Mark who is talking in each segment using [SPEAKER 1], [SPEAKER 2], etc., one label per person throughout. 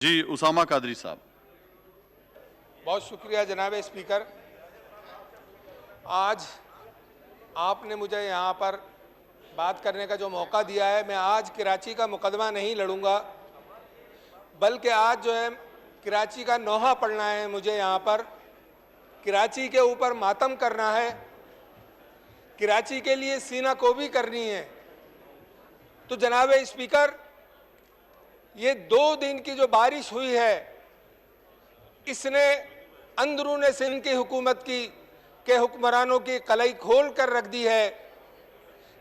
[SPEAKER 1] जी उसामा कादरी साहब।
[SPEAKER 2] बहुत शुक्रिया जनाब स्पीकर। आज आपने मुझे यहाँ पर बात करने का जो मौका दिया है, मैं आज कराची का मुकदमा नहीं लड़ूंगा, बल्कि आज जो है कराची का नोहा पढ़ना है। मुझे यहाँ पर कराची के ऊपर मातम करना है, कराची के लिए सीना कोबी करनी है। तो जनाब स्पीकर, ये 2 दिन की जो बारिश हुई है, इसने अंदरून सिंध की हुकूमत के हुक्मरानों की कलाई खोल कर रख दी है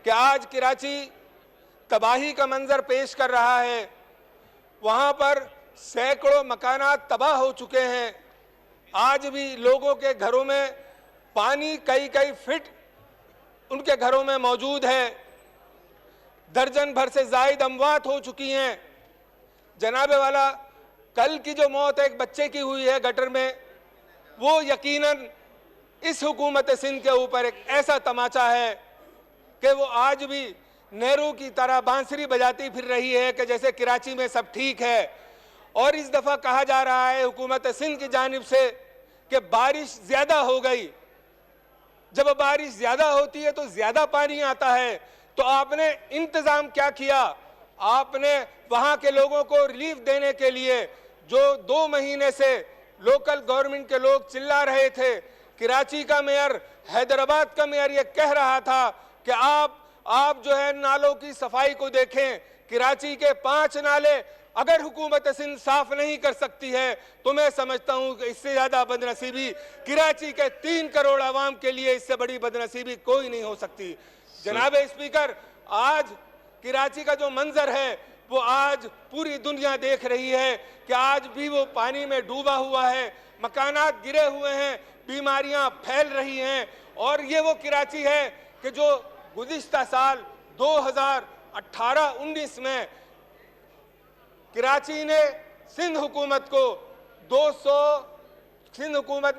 [SPEAKER 2] कि आज कराची तबाही का मंजर पेश कर रहा है। वहाँ पर सैकड़ों मकानात तबाह हो चुके हैं। आज भी लोगों के घरों में पानी कई कई फीट उनके घरों में मौजूद है। दर्जन भर से जायद अमवात हो चुकी हैं। जनाबे वाला, कल की जो मौत एक बच्चे की हुई है गटर में, वो यकीनन इस हुकूमत सिंध के ऊपर एक ऐसा तमाचा है कि वो आज भी नेहरू की तरह बांसुरी बजाती फिर रही है कि जैसे कराची में सब ठीक है। और इस दफ़ा कहा जा रहा है हुकूमत सिंध की जानिब से कि बारिश ज़्यादा हो गई। जब बारिश ज़्यादा होती है तो ज़्यादा पानी आता है। तो आपने इंतज़ाम क्या किया? आपने वहाँ के लोगों को रिलीफ देने के लिए, जो 2 महीने से लोकल गवर्नमेंट के लोग चिल्ला रहे थे, कराची का मेयर, हैदराबाद का मेयर ये कह रहा था कि आप जो है नालों की सफाई को देखें। कराची के 5 नाले अगर हुकूमत सिंध साफ नहीं कर सकती है तो मैं समझता हूं कि इससे ज्यादा बदनसीबी कराची के 3 करोड़ आवाम के लिए, इससे बड़ी बदनसीबी कोई नहीं हो सकती। जनाब स्पीकर, आज कराची का जो मंजर है वो आज पूरी दुनिया देख रही है कि आज भी वो पानी में डूबा हुआ है, मकानात गिरे हुए हैं, बीमारियां फैल रही हैं। और ये वो कराची है कि जो गुज़िश्ता साल 2018-19 में कराची ने सिंध हुकूमत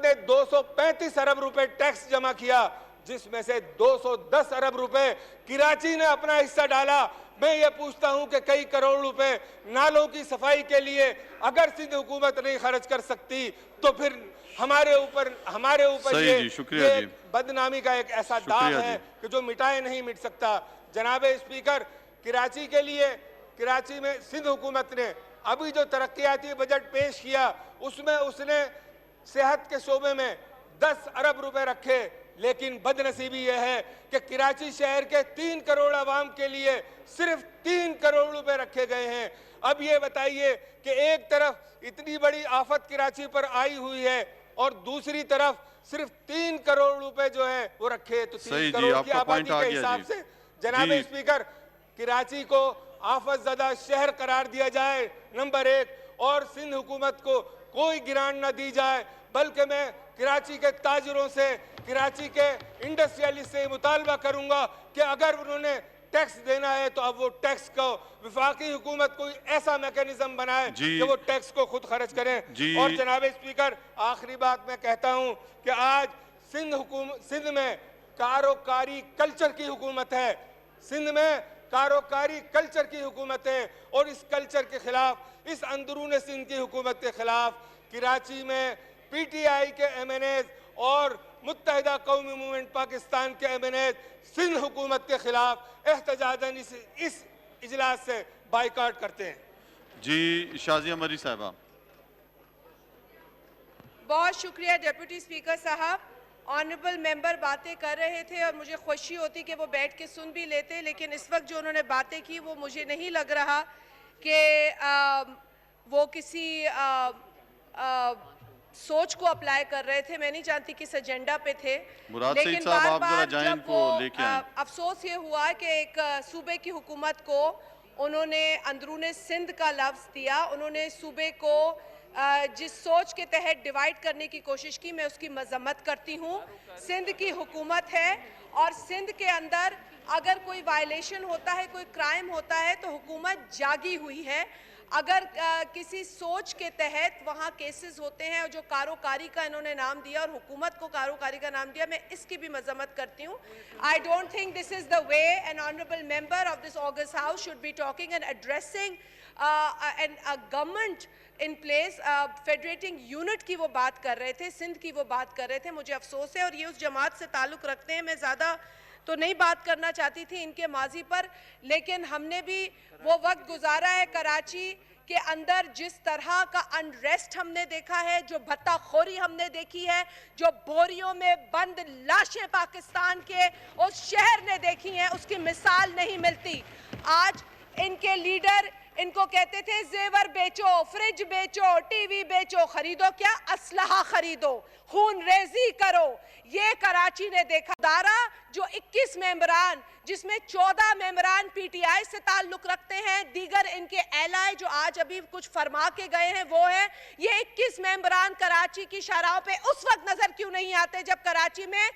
[SPEAKER 2] ने 235 अरब रुपए टैक्स जमा किया, जिसमें से 210 अरब रुपए कराची ने अपना हिस्सा डाला। मैं ये पूछता हूं कि कई करोड़ रुपए नालों की सफाई के लिए अगर सिंध हुकूमत नहीं खर्च कर सकती तो फिर हमारे ऊपर ये बदनामी का एक ऐसा दाग है कि जो मिटाए नहीं मिट सकता। जनाब स्पीकर, कराची के लिए, कराची में सिंध हुकूमत ने अभी जो तरक्याती बजट पेश किया उसमें उसने सेहत के शोबे में 10 अरब रुपए रखे, लेकिन बदनसीबी यह है कि कराची शहर के 3 करोड़ आवाम के लिए सिर्फ 3 करोड़ रुपए रखे गए हैं। अब ये बताइए कि एक तरफ इतनी बड़ी आफत कराची पर आई हुई है और दूसरी तरफ सिर्फ 3 करोड़ रुपए जो है वो रखे। तो 3 करोड़ की आबादी के हिसाब से जनाब स्पीकर, कराची को आफत ज़दा शहर करार दिया जाए, नंबर 1, और सिंध हुकूमत को कोई गिरान न दी जाए। बल्कि मैं कराची के ताजरों से, कराची के इंडस्ट्रियलिस्ट से मुतालबा करूंगा कि अगर उन्होंने टैक्स देना है तो अब वो टैक्स को विफाकी हुकूमत कोई ऐसा मैकेनिज्म बनाए कि वो टैक्स को खुद खर्च करें। और जनाब स्पीकर, आखिरी बात मैं कहता हूं कि आज सिंध में कारोकारी कल्चर की हुकूमत है। सिंध में कारोकारी कल्चर की हुकूमत है और इस कल्चर के खिलाफ, इस अंदरून सिंध की हुकूमत के खिलाफ कराची में पीटीआई के एमएनएज और मुत्तहिदा कौमी मूवमेंट पाकिस्तान के एमएनएज सिंध हुकूमत के खिलाफ एहतजाजन इस इजलास से बाइकाट करते हैं।
[SPEAKER 1] जी शाजिया मरी साहबा।
[SPEAKER 3] बहुत शुक्रिया डिप्टी स्पीकर साहब। ऑनरेबल मेंबर बातें कर रहे थे और मुझे खुशी होती कि वो बैठ के सुन भी लेते, लेकिन इस वक्त जो उन्होंने बातें की वो मुझे नहीं लग रहा कि वो किसी सोच को अप्लाई कर रहे थे। मैं नहीं जानती किस एजेंडा पे थे, लेकिन बार बार जब वो अफसोस ये हुआ कि एक सूबे की हुकूमत को उन्होंने अंदरूने सिंध का लफ्ज़ दिया, उन्होंने सूबे को जिस सोच के तहत डिवाइड करने की कोशिश की, मैं उसकी मजम्मत करती हूँ। सिंध की हुकूमत है और सिंध के अंदर अगर कोई वायलेशन होता है, कोई क्राइम होता है तो हुकूमत जागी हुई है। अगर किसी सोच के तहत वहाँ केसेस होते हैं और जो कारोकारी का इन्होंने नाम दिया और हुकूमत को कारोकारी का नाम दिया, मैं इसकी भी मजम्मत करती हूँ। I don't think this is the way N honourable member of this August house should be talking and addressing a government in place. Federating unit की वो बात कर रहे थे, सिंध की वो बात कर रहे थे। मुझे अफसोस है, और ये उस जमात से ताल्लुक़ रखते हैं, मैं ज़्यादा तो नहीं बात करना चाहती थी इनके माजी पर, लेकिन हमने भी वो वक्त गुजारा है कराची के अंदर जिस तरह का अनरेस्ट हमने देखा है, जो भत्ताखोरी हमने देखी है, जो बोरियों में बंद लाशें पाकिस्तान के उस शहर ने देखी हैं, उसकी मिसाल नहीं मिलती। आज इनके लीडर इनको कहते थे जेवर बेचो, फ्रिज बेचो, टीवी बेचो, खरीदो क्या? असलहा खरीदो, खून रेजी करो। ये कराची ने देखा। दारा जो 21 मेंबरान, जिसमें 14 मेंबरान पीटीआई से ताल्लुक रखते हैं, दीगर इनके एलाय जो आज अभी कुछ फरमा के गए हैं वो है, ये 21 मेंबरान कराची की शाहराहों पे उस वक्त नजर क्यों नहीं आते जब कराची में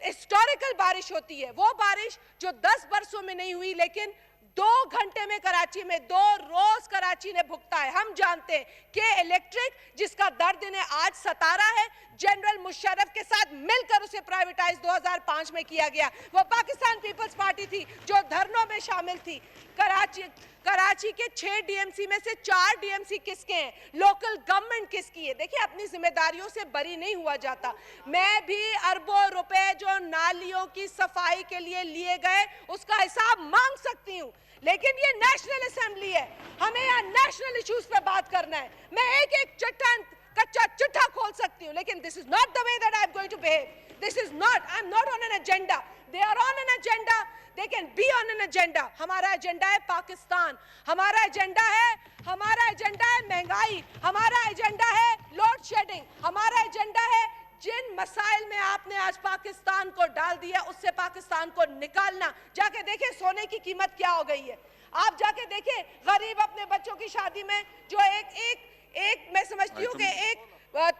[SPEAKER 3] हिस्टोरिकल बारिश होती है? वो बारिश जो 10 बरसों में नहीं हुई, लेकिन 2 घंटे में कराची में 2 रोज कराची ने भुगता है। हम जानते हैं कि इलेक्ट्रिक जिसका दर्द इन्हें आज सता रहा है, जनरल मुशर्रफ के साथ मिलकर उसे प्राइवेटाइज 2005 में किया गया। वो पाकिस्तान पीपल्स पार्टी थी जो धरनों में शामिल थी। कराची के 6 डीएमसी में से 4 डीएमसी किसके हैं? लोकल गवर्नमेंट किसकी है? देखिए, अपनी जिम्मेदारियों से बरी नहीं हुआ जाता। मैं भी अरबों रुपए जो नालियों की सफाई के लिए लिए गए उसका हिसाब मांग सकती हूँ, लेकिन ये नेशनल असेंबली है, हमें यहाँ नेशनल इश्यूज पे बात करना है। मैं एक एक चट्टान कच्चा चिट्ठा खोल सकती हूँ, लेकिन this is not the way that I am going to behave. This is not, I am not on an agenda, they are on an agenda, they can be on an agenda. हमारा agenda है पाकिस्तान, हमारा agenda है महंगाई, हमारा agenda है load shedding, हमारा agenda है जिन मसाइल में आपने आज पाकिस्तान को डाल दिया उससे पाकिस्तान को निकालना। जाके देखें सोने की कीमत क्या हो गई है। आप जाके देखें, गरीब अपने बच्चों की शादी में जो एक मैं समझती हूँ कि एक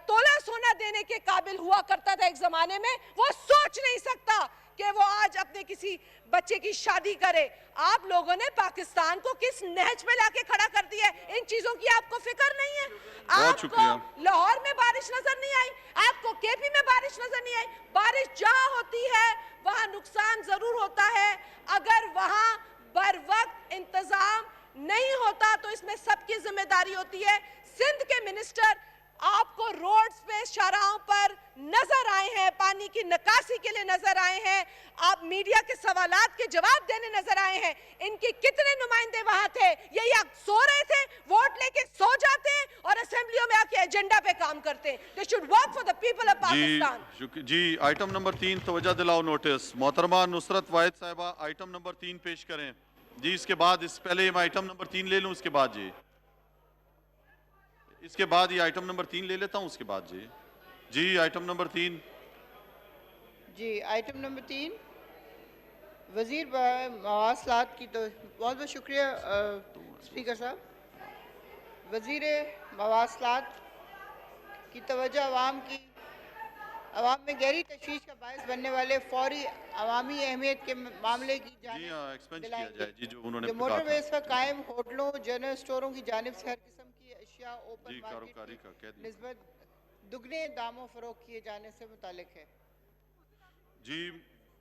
[SPEAKER 3] तोला सोना देने के काबिल हुआ करता था एक जमाने में, वो सोच नहीं सकता कि वो आज अपने किसी बच्चे की शादी करे। आप लोगों ने पाकिस्तान को किस नहज पे लाके खड़ा कर दिया है? इन चीजों की आपको फिक्र नहीं है? आपको लाहौर में बारिश नजर नहीं आई? आपको केपी में बारिश नजर नहीं आई? बारिश जहां होती है वहां नुकसान जरूर होता है। अगर वहां बर वक्त इंतजाम नहीं होता तो इसमें सबकी जिम्मेदारी होती है। सिंध के मिनिस्टर आपको रोड्स पे, शाहराहों पर नजर आए हैं, पानी की निकासी के लिए नजर आए हैं, आप मीडिया के सवालात के जवाब देने नजर आए हैं। इनके कितने नुमाइंदे वहां थे? ये या सो रहे थे, वोट लेके सो जाते हैं और असेंबलियों में आके एजेंडा पे काम करते हैं। They should work for the people of Pakistan.
[SPEAKER 1] जी, आइटम नंबर 3 तवज्जो दिलाओ नोटिस। मोहतरमा नुसरत वाहिद साहिबा आइटम नंबर 3 पेश करें। जी, इसके बाद इस पहले मैं आइटम नंबर 3 ले लूं, उसके बाद जी इसके बाद ये आइटम नंबर 3 ले लेता हूं, उसके बाद जी आइटम नंबर 3।
[SPEAKER 4] जी, आइटम नंबर 3 वज़ीर मवासलात की। तो बहुत बहुत शुक्रिया स्पीकर साहब। वज़ीर मवासलात की तवज्जो अवाम में गहरी तशवीश का बायस बनने वाले फौरी अवामी अहमियत के मामले की जो मोटरवेज पर कायम होटलों, जनरल स्टोरों की जानिब से हर किस्म की अशिया ओपन मार्केट निस्बत दुगने दामों फरोख्त किए जाने से मुतालिक है।
[SPEAKER 1] जी,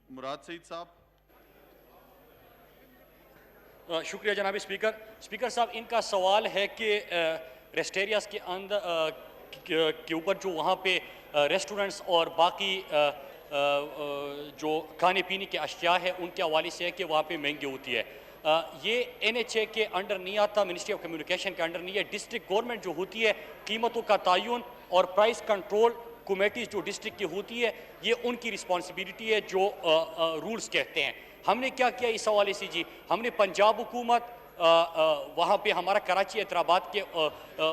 [SPEAKER 1] मुराद सईद साहब।
[SPEAKER 5] शुक्रिया जनाब स्पीकर। स्पीकर साहब, इनका सवाल है कि रेस्टेरियास के अंदर के ऊपर जो वहाँ पे रेस्टोरेंट्स और बाकी जो खाने पीने के अशिया है उनके हवाले से है कि वहाँ पे महंगी होती है। ये NHA के अंडर नहीं आता, मिनिस्ट्री ऑफ कम्युनिकेशन के अंडर नहीं है। डिस्ट्रिक्ट गवर्नमेंट जो होती है कीमतों का तयन और प्राइस कंट्रोल कमेटीज जो डिस्ट्रिक्ट की होती है ये उनकी रिस्पॉन्सिबिलिटी है, जो रूल्स कहते हैं। हमने क्या किया इस हवाले से जी, हमने पंजाब हुकूमत वहाँ पे हमारा कराची हैदराबाद के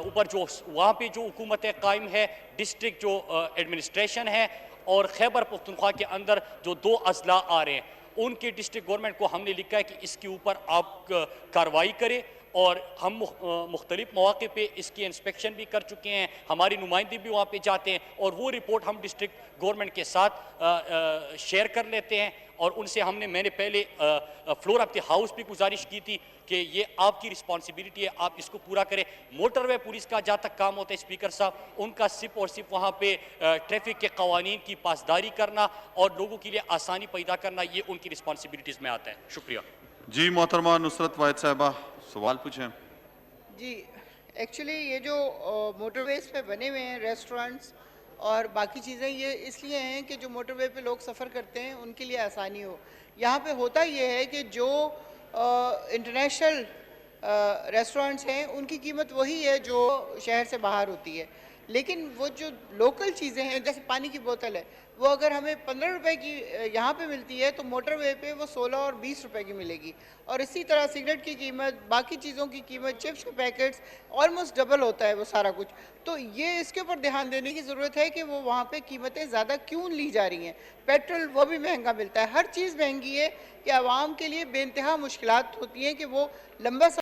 [SPEAKER 5] ऊपर जो वहाँ पे जो हुकूमत कायम है, डिस्ट्रिक्ट जो एडमिनिस्ट्रेशन है और खैबर पख्तूनख्वा के अंदर जो 2 अजला आ रहे हैं उनके डिस्ट्रिक्ट गवर्नमेंट को हमने लिखा है कि इसके ऊपर आप कार्रवाई करें। और हम मुख्तलिफ मौके पे इसकी इंस्पेक्शन भी कर चुके हैं, हमारी नुमाइंदे भी वहाँ पे जाते हैं और वो रिपोर्ट हम डिस्ट्रिक्ट गवर्नमेंट के साथ शेयर कर लेते हैं। और उनसे मैंने पहले फ्लोर ऑफ द हाउस भी गुजारिश की थी कि ये आपकी रिस्पॉन्सिबिलिटी है, आप इसको पूरा करें। मोटरवे पुलिस का जहाँ तक काम होता है स्पीकर साहब, उनका सिर्फ और सिर्फ वहाँ पे ट्रैफिक के कवानीन की पासदारी करना और लोगों के लिए आसानी पैदा करना, ये उनकी रिस्पॉन्सिबिलिटीज़ में आता है। शुक्रिया।
[SPEAKER 1] जी, मोहतरमा नुसरत वाहिद साहिबा सवाल पूछें।
[SPEAKER 4] जी, एक्चुअली ये जो मोटरवेज पे बने हुए हैं रेस्टोरेंट्स और बाकी चीज़ें, ये इसलिए हैं कि जो मोटरवे पे लोग सफ़र करते हैं उनके लिए आसानी हो। यहाँ पे होता ये है कि जो इंटरनेशनल रेस्टोरेंट्स हैं उनकी कीमत वही है जो शहर से बाहर होती है, लेकिन वो जो लोकल चीज़ें हैं जैसे पानी की बोतल है, वो अगर हमें 15 रुपए की यहाँ पे मिलती है तो मोटरवे पे वो 16 और 20 रुपए की मिलेगी। और इसी तरह सिगरेट की कीमत, बाकी चीज़ों की कीमत, चिप्स के पैकेट्स ऑलमोस्ट डबल होता है वो सारा कुछ। तो ये इसके ऊपर ध्यान देने की ज़रूरत है कि वो वहाँ पे कीमतें ज़्यादा क्यों ली जा रही हैं। पेट्रोल वो भी महंगा मिलता है, हर चीज़ महंगी है कि आवाम के लिए बेइंतहा मुश्किलात होती हैं कि वो लंबा